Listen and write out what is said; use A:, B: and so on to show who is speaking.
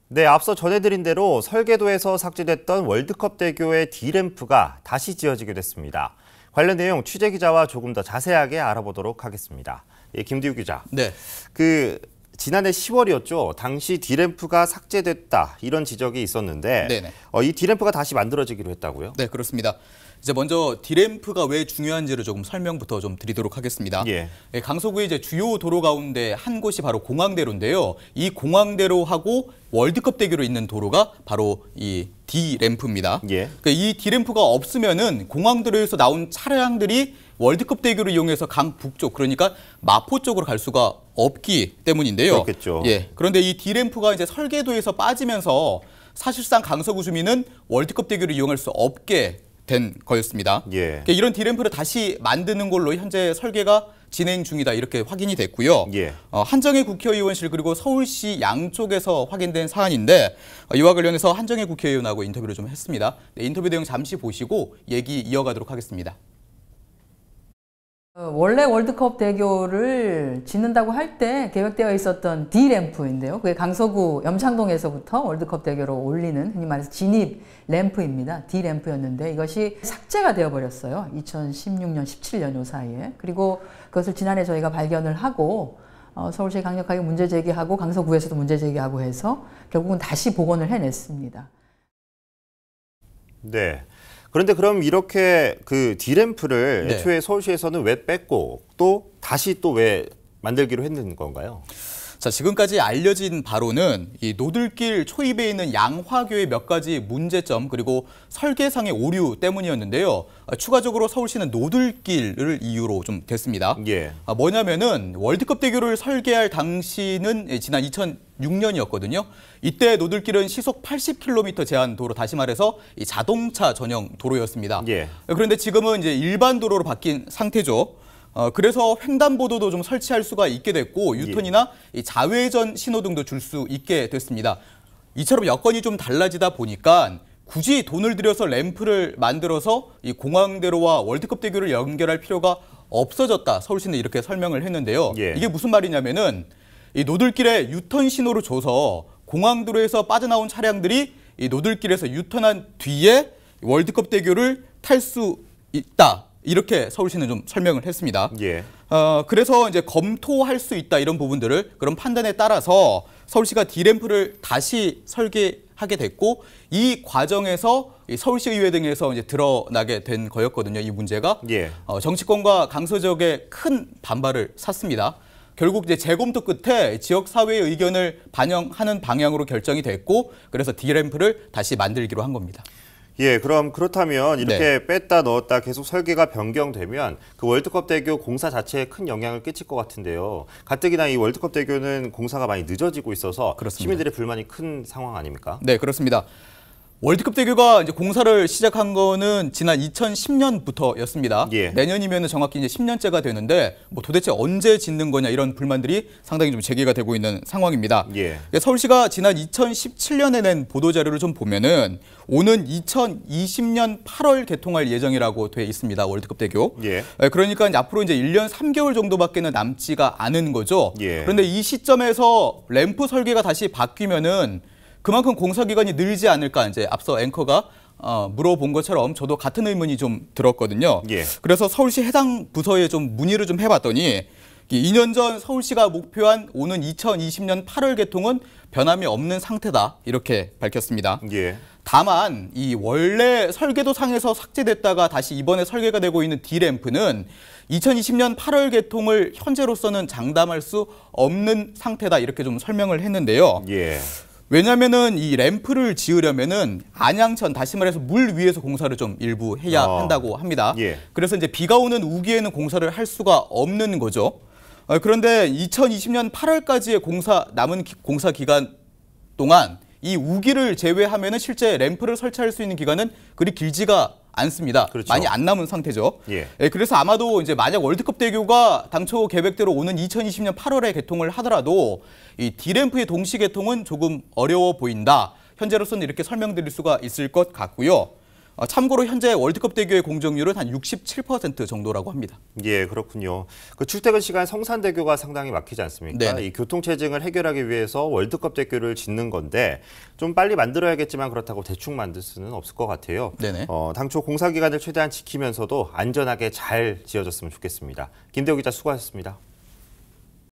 A: 네, 앞서 전해드린 대로 설계도에서 삭제됐던 월드컵 대교의 D램프가 다시 지어지게 됐습니다. 관련 내용 취재 기자와 조금 더 자세하게 알아보도록 하겠습니다. 예, 김두유 기자.
B: 네.
A: 지난해 10월이었죠. 당시 D램프가 삭제됐다 이런 지적이 있었는데
B: 네네.
A: 이 D램프가 다시 만들어지기로 했다고요?
B: 네, 그렇습니다. 이제 먼저 D램프가 왜 중요한지를 조금 설명부터 좀 드리도록 하겠습니다.
A: 예.
B: 강서구의 이제 주요 도로 가운데 한 곳이 바로 공항대로인데요. 이 공항대로하고 월드컵 대교로 있는 도로가 바로 이 D램프입니다.
A: 예.
B: 이 D램프가 없으면은 공항대로에서 나온 차량들이 월드컵 대교를 이용해서 강 북쪽, 그러니까 마포 쪽으로 갈 수가 없기 때문인데요.
A: 그렇겠죠.
B: 예. 그런데 이 D램프가 이제 설계도에서 빠지면서 사실상 강서구 주민은 월드컵 대교를 이용할 수 없게 된 거였습니다.
A: 예.
B: 이런 D램프를 다시 만드는 걸로 현재 설계가 진행 중이다 이렇게 확인이 됐고요.
A: 예.
B: 한정혜 국회의원실 그리고 서울시 양쪽에서 확인된 사안인데 이와 관련해서 한정혜 국회의원하고 인터뷰를 좀 했습니다. 네, 인터뷰 내용 잠시 보시고 얘기 이어가도록 하겠습니다.
C: 원래 월드컵 대교를 짓는다고 할 때 계획되어 있었던 D램프인데요. 그게 강서구 염창동에서부터 월드컵 대교로 올리는 흔히 말해서 진입 램프입니다. D램프였는데 이것이 삭제가 되어버렸어요. 2016년, 17년 요 사이에. 그리고 그것을 지난해 저희가 발견을 하고 서울시에 강력하게 문제 제기하고 강서구에서도 문제 제기하고 해서 결국은 다시 복원을 해냈습니다.
A: 네. 그런데 그럼 이렇게 D램프를
B: 네.
A: 애초에 서울시에서는 왜 뺐고 또 다시 또 왜 만들기로 했는 건가요?
B: 자, 지금까지 알려진 바로는 이 노들길 초입에 있는 양화교의 몇 가지 문제점 그리고 설계상의 오류 때문이었는데요. 추가적으로 서울시는 노들길을 이유로 좀 됐습니다.
A: 예.
B: 뭐냐면은 월드컵 대교를 설계할 당시는 지난 2006년이었거든요. 이때 노들길은 시속 80km 제한 도로, 다시 말해서 이 자동차 전용 도로였습니다.
A: 예.
B: 그런데 지금은 이제 일반 도로로 바뀐 상태죠. 그래서 횡단보도도 좀 설치할 수가 있게 됐고 유턴이나 이 자회전 신호등도 줄 수 있게 됐습니다. 이처럼 여건이 좀 달라지다 보니까 굳이 돈을 들여서 램프를 만들어서 이 공항대로와 월드컵 대교를 연결할 필요가 없어졌다. 서울시는 이렇게 설명을 했는데요.
A: 예.
B: 이게 무슨 말이냐면은 이 노들길에 유턴 신호를 줘서 공항도로에서 빠져나온 차량들이 이 노들길에서 유턴한 뒤에 월드컵 대교를 탈 수 있다. 이렇게 서울시는 좀 설명을 했습니다.
A: 예.
B: 그래서 이제 검토할 수 있다 이런 부분들을 그런 판단에 따라서 서울시가 D램프를 다시 설계하게 됐고 이 과정에서 이 서울시의회 등에서 이제 드러나게 된 거였거든요. 이 문제가.
A: 예.
B: 정치권과 강서 지역의 큰 반발을 샀습니다. 결국 이제 재검토 끝에 지역 사회의 의견을 반영하는 방향으로 결정이 됐고 그래서 D램프를 다시 만들기로 한 겁니다.
A: 예, 그럼 그렇다면 이렇게
B: 네.
A: 뺐다 넣었다 계속 설계가 변경되면 그 월드컵 대교 공사 자체에 큰 영향을 끼칠 것 같은데요. 가뜩이나 이 월드컵 대교는 공사가 많이 늦어지고 있어서
B: 그렇습니다.
A: 시민들의 불만이 큰 상황 아닙니까?
B: 네, 그렇습니다. 월드컵 대교가 이제 공사를 시작한 거는 지난 2010년부터였습니다.
A: 예.
B: 내년이면 정확히 이제 10년째가 되는데 뭐 도대체 언제 짓는 거냐 이런 불만들이 상당히 좀 제기가 되고 있는 상황입니다.
A: 예.
B: 서울시가 지난 2017년에 낸 보도자료를 좀 보면은 오는 2020년 8월 개통할 예정이라고 돼 있습니다. 월드컵 대교.
A: 예.
B: 그러니까 이제 앞으로 이제 1년 3개월 정도밖에는 남지가 않은 거죠.
A: 예.
B: 그런데 이 시점에서 램프 설계가 다시 바뀌면은 그만큼 공사 기간이 늘지 않을까 이제 앞서 앵커가 물어본 것처럼 저도 같은 의문이 좀 들었거든요.
A: 예.
B: 그래서 서울시 해당 부서에 좀 문의를 좀 해봤더니 2년 전 서울시가 목표한 오는 2020년 8월 개통은 변함이 없는 상태다 이렇게 밝혔습니다.
A: 예.
B: 다만 이 원래 설계도 상에서 삭제됐다가 다시 이번에 설계가 되고 있는 D램프는 2020년 8월 개통을 현재로서는 장담할 수 없는 상태다 이렇게 좀 설명을 했는데요.
A: 예.
B: 왜냐면은 이 램프를 지으려면은 안양천, 다시 말해서 물 위에서 공사를 좀 일부 해야 한다고 합니다.
A: 예.
B: 그래서 이제 비가 오는 우기에는 공사를 할 수가 없는 거죠. 그런데 2020년 8월까지의 남은 공사 기간 동안 이 우기를 제외하면은 실제 램프를 설치할 수 있는 기간은 그리 길지가 않습니다.
A: 그렇죠.
B: 많이 안 남은 상태죠.
A: 예.
B: 그래서 아마도 이제 만약 월드컵 대교가 당초 계획대로 오는 2020년 8월에 개통을 하더라도 이 D램프의 동시 개통은 조금 어려워 보인다. 현재로서는 이렇게 설명드릴 수가 있을 것 같고요. 참고로 현재 월드컵 대교의 공정률은 한 67% 정도라고 합니다.
A: 예, 그렇군요. 그 출퇴근 시간 성산대교가 상당히 막히지 않습니까?
B: 네네.
A: 이 교통체증을 해결하기 위해서 월드컵 대교를 짓는 건데 좀 빨리 만들어야겠지만 그렇다고 대충 만들 수는 없을 것 같아요.
B: 네네.
A: 당초 공사 기간을 최대한 지키면서도 안전하게 잘 지어졌으면 좋겠습니다. 김대호 기자 수고하셨습니다.